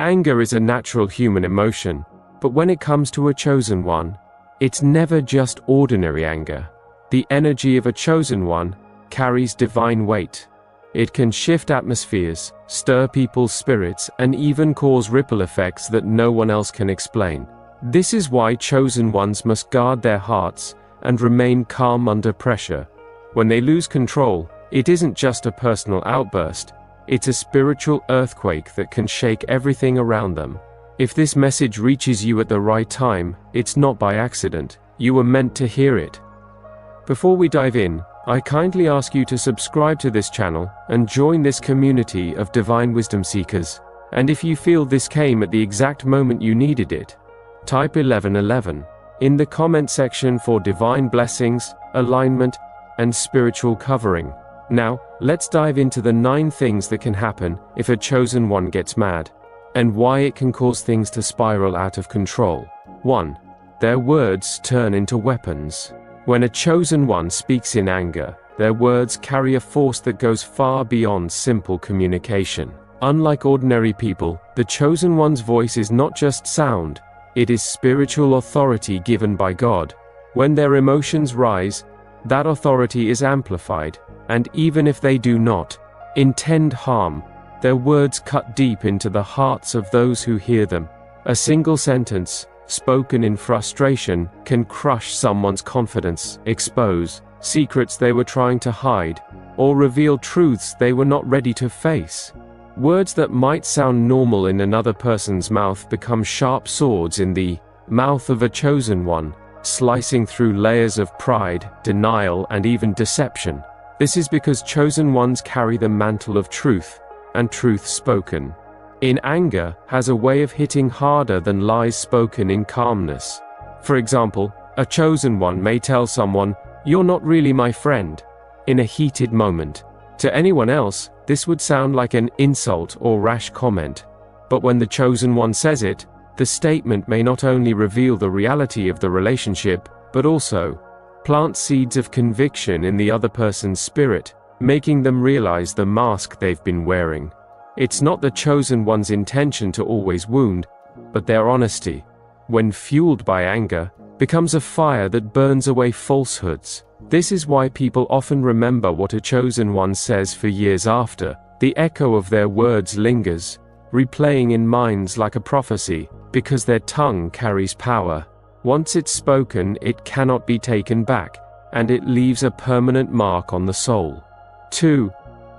Anger is a natural human emotion, but when it comes to a chosen one, it's never just ordinary anger. The energy of a chosen one carries divine weight. It can shift atmospheres, stir people's spirits, and even cause ripple effects that no one else can explain. This is why chosen ones must guard their hearts and remain calm under pressure. When they lose control, it isn't just a personal outburst, it's a spiritual earthquake that can shake everything around them. If this message reaches you at the right time, it's not by accident. You were meant to hear it. Before we dive in, I kindly ask you to subscribe to this channel and join this community of divine wisdom seekers. And if you feel this came at the exact moment you needed it, type 1111 in the comment section for divine blessings, alignment, and spiritual covering. Now, let's dive into the 9 things that can happen if a chosen one gets mad, and why it can cause things to spiral out of control. 1. Their words turn into weapons. When a chosen one speaks in anger, their words carry a force that goes far beyond simple communication. Unlike ordinary people, the chosen one's voice is not just sound, it is spiritual authority given by God. When their emotions rise, that authority is amplified, and even if they do not intend harm, their words cut deep into the hearts of those who hear them. A single sentence, spoken in frustration, can crush someone's confidence, expose secrets they were trying to hide, or reveal truths they were not ready to face. Words that might sound normal in another person's mouth become sharp swords in the mouth of a chosen one, slicing through layers of pride, denial, and even deception. This is because chosen ones carry the mantle of truth, and truth spoken in anger has a way of hitting harder than lies spoken in calmness. For example, a chosen one may tell someone, "You're not really my friend," in a heated moment. To anyone else, this would sound like an insult or rash comment. But when the chosen one says it, the statement may not only reveal the reality of the relationship, but also plant seeds of conviction in the other person's spirit, making them realize the mask they've been wearing. It's not the chosen one's intention to always wound, but their honesty, when fueled by anger, becomes a fire that burns away falsehoods. This is why people often remember what a chosen one says for years after. The echo of their words lingers, replaying in minds like a prophecy, because their tongue carries power. Once it's spoken, it cannot be taken back, and it leaves a permanent mark on the soul. 2.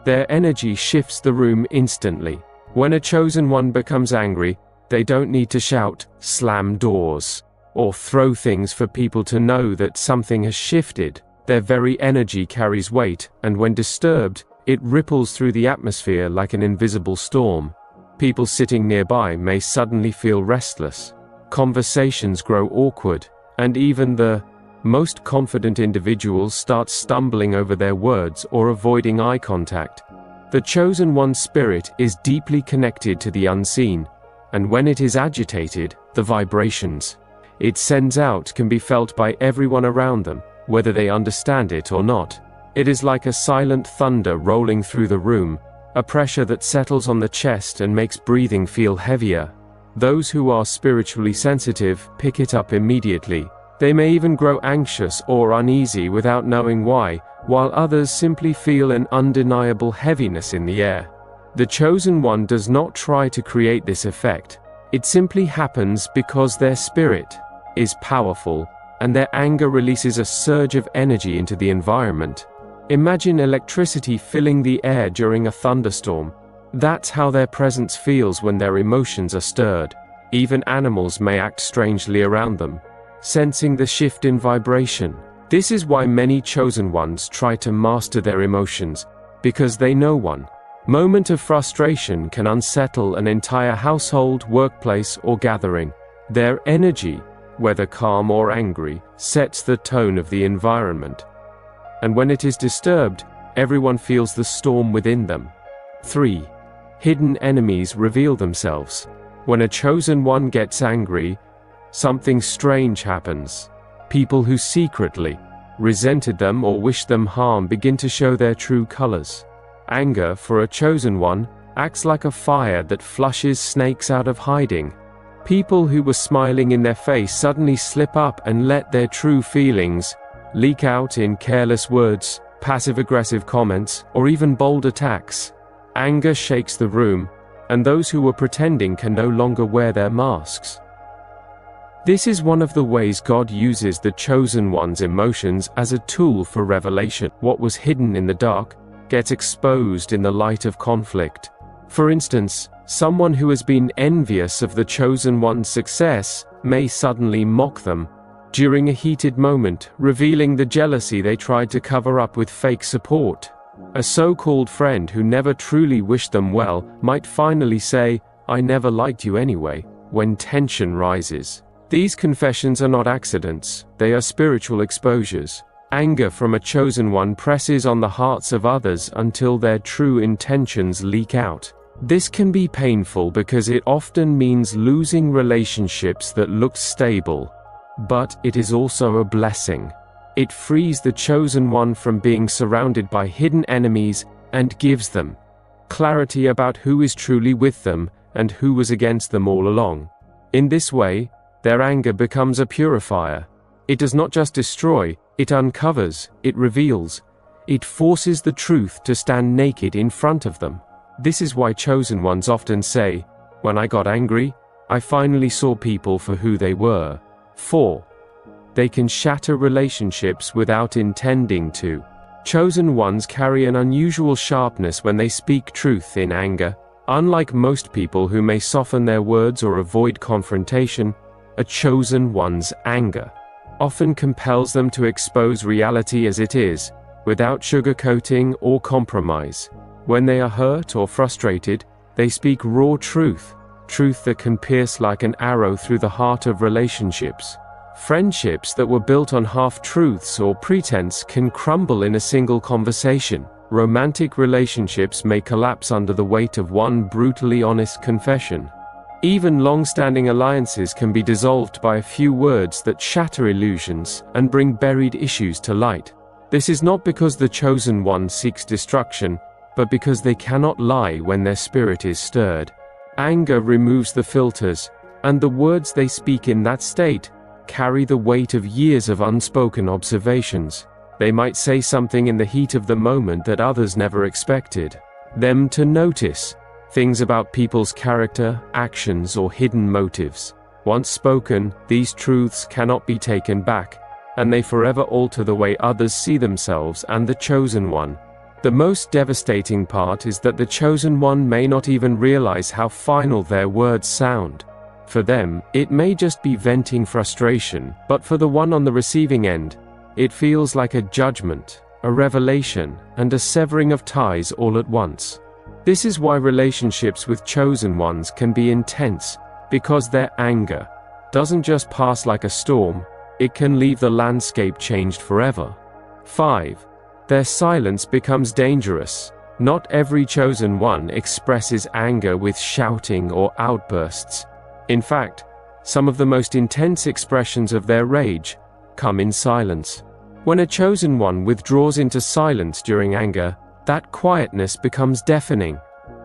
Their energy shifts the room instantly. When a chosen one becomes angry, they don't need to shout, slam doors, or throw things for people to know that something has shifted. Their very energy carries weight, and when disturbed, it ripples through the atmosphere like an invisible storm. People sitting nearby may suddenly feel restless. Conversations grow awkward, and even the most confident individuals start stumbling over their words or avoiding eye contact. The chosen one's spirit is deeply connected to the unseen, and when it is agitated, the vibrations it sends out can be felt by everyone around them, whether they understand it or not. It is like a silent thunder rolling through the room, a pressure that settles on the chest and makes breathing feel heavier. Those who are spiritually sensitive pick it up immediately. They may even grow anxious or uneasy without knowing why, while others simply feel an undeniable heaviness in the air. The chosen one does not try to create this effect. It simply happens because their spirit is powerful, and their anger releases a surge of energy into the environment. Imagine electricity filling the air during a thunderstorm. That's how their presence feels when their emotions are stirred. Even animals may act strangely around them, sensing the shift in vibration. This is why many chosen ones try to master their emotions, because they know one moment of frustration can unsettle an entire household, workplace, or gathering. Their energy, whether calm or angry, sets the tone of the environment. And when it is disturbed, everyone feels the storm within them. 3. Hidden enemies reveal themselves. When a chosen one gets angry, something strange happens. People who secretly resented them or wished them harm begin to show their true colors. Anger, for a chosen one, acts like a fire that flushes snakes out of hiding. People who were smiling in their face suddenly slip up and let their true feelings leak out in careless words, passive-aggressive comments, or even bold attacks. Anger shakes the room, and those who were pretending can no longer wear their masks. This is one of the ways God uses the chosen one's emotions as a tool for revelation. What was hidden in the dark gets exposed in the light of conflict. For instance, someone who has been envious of the chosen one's success may suddenly mock them during a heated moment, revealing the jealousy they tried to cover up with fake support. A so-called friend who never truly wished them well might finally say, "I never liked you anyway," when tension rises. These confessions are not accidents, they are spiritual exposures. Anger from a chosen one presses on the hearts of others until their true intentions leak out. This can be painful because it often means losing relationships that looked stable. But it is also a blessing. It frees the chosen one from being surrounded by hidden enemies and gives them clarity about who is truly with them and who was against them all along. In this way, their anger becomes a purifier. It does not just destroy, it uncovers, it reveals. It forces the truth to stand naked in front of them. This is why chosen ones often say, "When I got angry, I finally saw people for who they were." 4. They can shatter relationships without intending to. Chosen ones carry an unusual sharpness when they speak truth in anger. Unlike most people who may soften their words or avoid confrontation, a chosen one's anger often compels them to expose reality as it is, without sugarcoating or compromise. When they are hurt or frustrated, they speak raw truth, truth that can pierce like an arrow through the heart of relationships. Friendships that were built on half-truths or pretense can crumble in a single conversation. Romantic relationships may collapse under the weight of one brutally honest confession. Even long-standing alliances can be dissolved by a few words that shatter illusions and bring buried issues to light. This is not because the chosen one seeks destruction, but because they cannot lie when their spirit is stirred. Anger removes the filters, and the words they speak in that state carry the weight of years of unspoken observations. They might say something in the heat of the moment that others never expected them to notice. Things about people's character, actions, or hidden motives. Once spoken, these truths cannot be taken back, and they forever alter the way others see themselves and the chosen one. The most devastating part is that the chosen one may not even realize how final their words sound. For them, it may just be venting frustration, but for the one on the receiving end, it feels like a judgment, a revelation, and a severing of ties all at once. This is why relationships with chosen ones can be intense, because their anger doesn't just pass like a storm, it can leave the landscape changed forever. 5. Their silence becomes dangerous. Not every chosen one expresses anger with shouting or outbursts. In fact, some of the most intense expressions of their rage come in silence. When a chosen one withdraws into silence during anger, that quietness becomes deafening.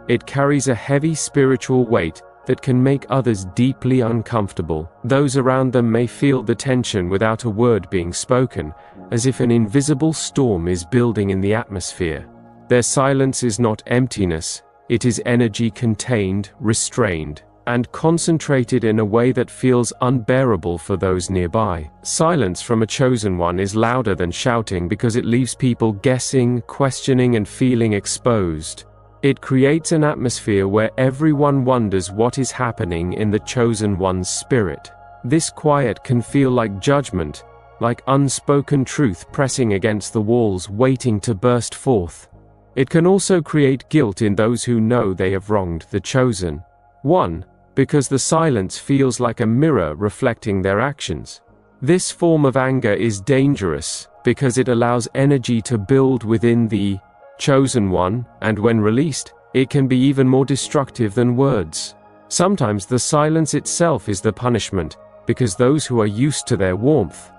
It carries a heavy spiritual weight that can make others deeply uncomfortable. Those around them may feel the tension without a word being spoken, as if an invisible storm is building in the atmosphere. Their silence is not emptiness, it is energy contained, restrained, and concentrated in a way that feels unbearable for those nearby. Silence from a chosen one is louder than shouting because it leaves people guessing, questioning, and feeling exposed. It creates an atmosphere where everyone wonders what is happening in the chosen one's spirit. This quiet can feel like judgment, like unspoken truth pressing against the walls waiting to burst forth. It can also create guilt in those who know they have wronged the chosen one, because the silence feels like a mirror reflecting their actions. This form of anger is dangerous because it allows energy to build within the chosen one, and when released, it can be even more destructive than words. Sometimes the silence itself is the punishment, because those who are used to their warmth,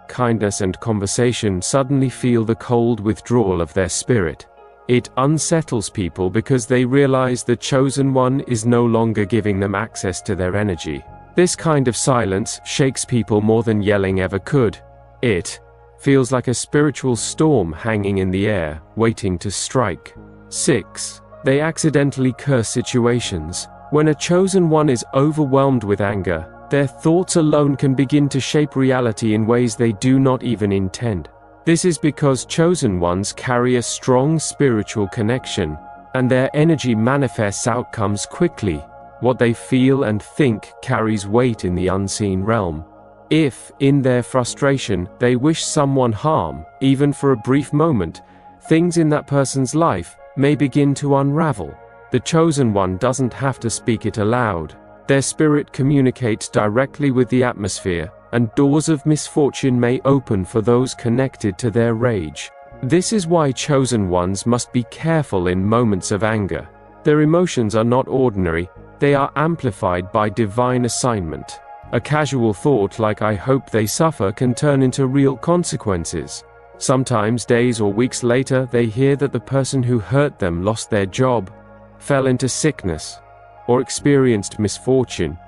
kindness, and conversation suddenly feel the cold withdrawal of their spirit. It unsettles people because they realize the chosen one is no longer giving them access to their energy. This kind of silence shakes people more than yelling ever could. It feels like a spiritual storm hanging in the air, waiting to strike. 6. They accidentally curse situations. When a chosen one is overwhelmed with anger, their thoughts alone can begin to shape reality in ways they do not even intend. This is because chosen ones carry a strong spiritual connection, and their energy manifests outcomes quickly. What they feel and think carries weight in the unseen realm. If, in their frustration, they wish someone harm, even for a brief moment, things in that person's life may begin to unravel. The chosen one doesn't have to speak it aloud. Their spirit communicates directly with the atmosphere, and doors of misfortune may open for those connected to their rage. This is why chosen ones must be careful in moments of anger. Their emotions are not ordinary, they are amplified by divine assignment. A casual thought like "I hope they suffer" can turn into real consequences. Sometimes days or weeks later they hear that the person who hurt them lost their job, fell into sickness, or experienced misfortune,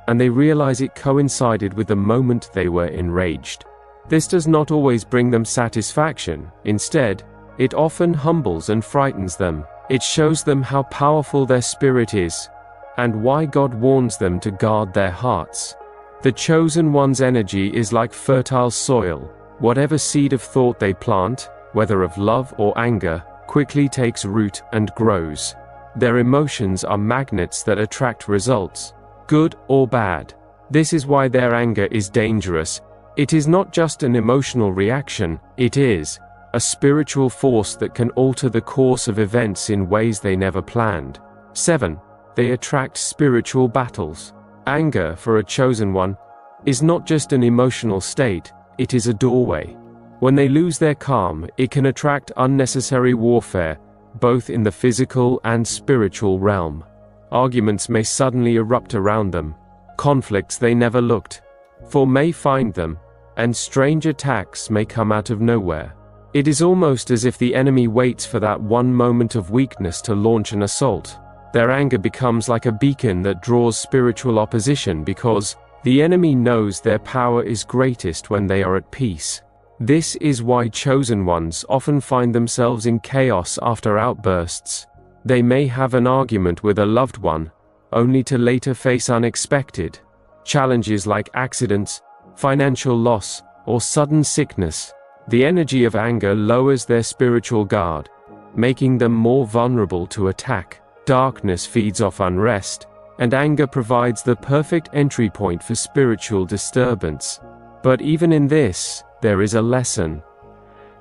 and they realize it coincided with the moment they were enraged. This does not always bring them satisfaction. Instead, it often humbles and frightens them. It shows them how powerful their spirit is, and why God warns them to guard their hearts. The chosen one's energy is like fertile soil. Whatever seed of thought they plant, whether of love or anger, quickly takes root and grows. Their emotions are magnets that attract results, good or bad. This is why their anger is dangerous. It is not just an emotional reaction, it is a spiritual force that can alter the course of events in ways they never planned. 7. They attract spiritual battles. Anger, for a chosen one, is not just an emotional state, it is a doorway. When they lose their calm, it can attract unnecessary warfare, both in the physical and spiritual realm. Arguments may suddenly erupt around them. Conflicts they never looked for may find them, and strange attacks may come out of nowhere. It is almost as if the enemy waits for that one moment of weakness to launch an assault. Their anger becomes like a beacon that draws spiritual opposition because the enemy knows their power is greatest when they are at peace. This is why chosen ones often find themselves in chaos after outbursts. They may have an argument with a loved one, only to later face unexpected challenges like accidents, financial loss, or sudden sickness. The energy of anger lowers their spiritual guard, making them more vulnerable to attack. Darkness feeds off unrest, and anger provides the perfect entry point for spiritual disturbance. But even in this, there is a lesson.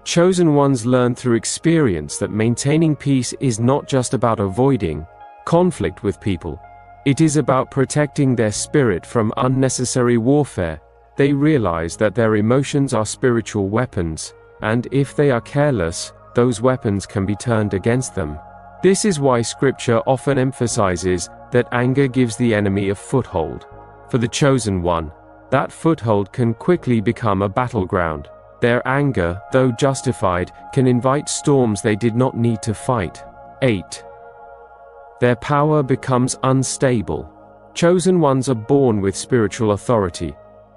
Chosen ones learn through experience that maintaining peace is not just about avoiding conflict with people. It is about protecting their spirit from unnecessary warfare. They realize that their emotions are spiritual weapons, and if they are careless, those weapons can be turned against them. This is why Scripture often emphasizes that anger gives the enemy a foothold. For the chosen one, that foothold can quickly become a battleground. Their anger, though justified, can invite storms they did not need to fight. 8. Their power becomes unstable. Chosen ones are born with spiritual authority.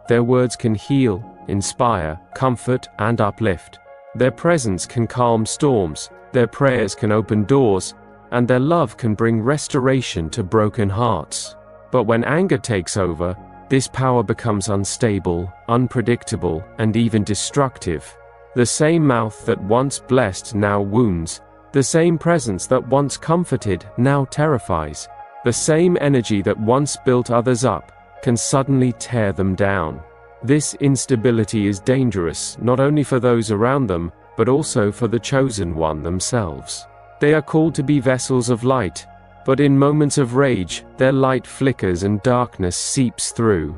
Their words can heal, inspire, comfort, and uplift. Their presence can calm storms, their prayers can open doors, and their love can bring restoration to broken hearts. But when anger takes over, this power becomes unstable, unpredictable, and even destructive. The same mouth that once blessed now wounds. The same presence that once comforted now terrifies. The same energy that once built others up can suddenly tear them down. This instability is dangerous not only for those around them, but also for the chosen one themselves. They are called to be vessels of light, but in moments of rage, their light flickers and darkness seeps through.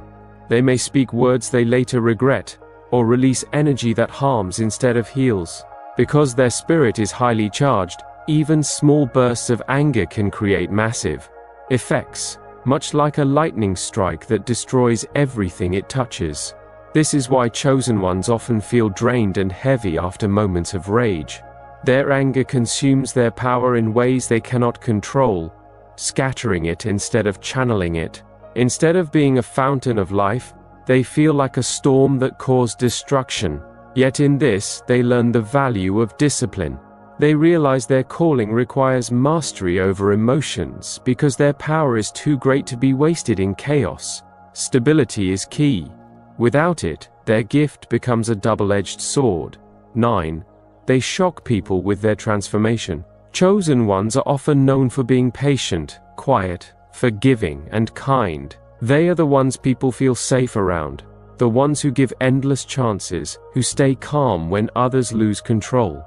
They may speak words they later regret, or release energy that harms instead of heals. Because their spirit is highly charged, even small bursts of anger can create massive effects, much like a lightning strike that destroys everything it touches. This is why chosen ones often feel drained and heavy after moments of rage. Their anger consumes their power in ways they cannot control, scattering it instead of channeling it. Instead of being a fountain of life, they feel like a storm that caused destruction. Yet in this, they learn the value of discipline. They realize their calling requires mastery over emotions because their power is too great to be wasted in chaos. Stability is key. Without it, their gift becomes a double-edged sword. 9. They shock people with their transformation. Chosen ones are often known for being patient, quiet, forgiving, and kind. They are the ones people feel safe around, the ones who give endless chances, who stay calm when others lose control.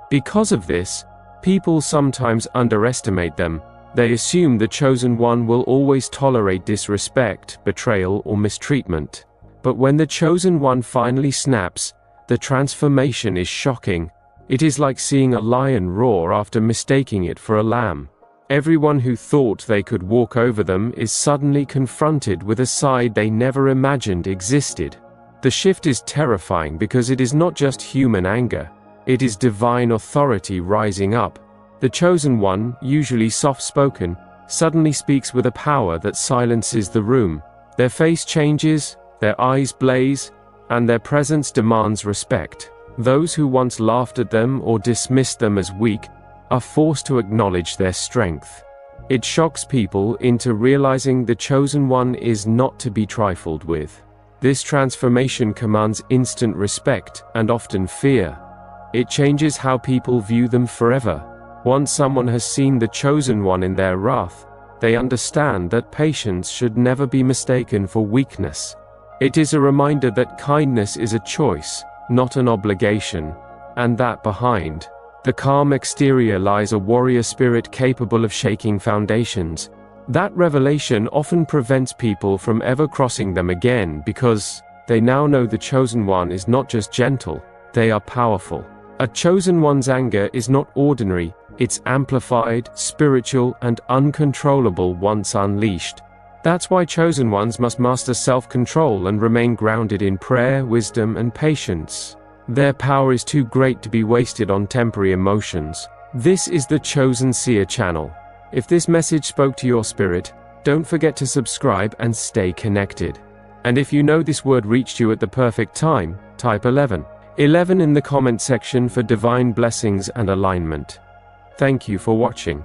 Because of this, people sometimes underestimate them. They assume the chosen one will always tolerate disrespect, betrayal, or mistreatment. But when the chosen one finally snaps, the transformation is shocking. It is like seeing a lion roar after mistaking it for a lamb. Everyone who thought they could walk over them is suddenly confronted with a side they never imagined existed. The shift is terrifying because it is not just human anger. It is divine authority rising up. The chosen one, usually soft-spoken, suddenly speaks with a power that silences the room. Their face changes, their eyes blaze, and their presence demands respect. Those who once laughed at them or dismissed them as weak are forced to acknowledge their strength. It shocks people into realizing the chosen one is not to be trifled with. This transformation commands instant respect and often fear. It changes how people view them forever. Once someone has seen the chosen one in their wrath, they understand that patience should never be mistaken for weakness. It is a reminder that kindness is a choice, not an obligation, and that behind the calm exterior lies a warrior spirit capable of shaking foundations. That revelation often prevents people from ever crossing them again because they now know the chosen one is not just gentle, they are powerful. A chosen one's anger is not ordinary, it's amplified, spiritual, and uncontrollable once unleashed. That's why chosen ones must master self-control and remain grounded in prayer, wisdom, and patience. Their power is too great to be wasted on temporary emotions. This is the Chosen Seer channel. If this message spoke to your spirit, don't forget to subscribe and stay connected. And if you know this word reached you at the perfect time, type 11. 11 in the comment section for divine blessings and alignment. Thank you for watching.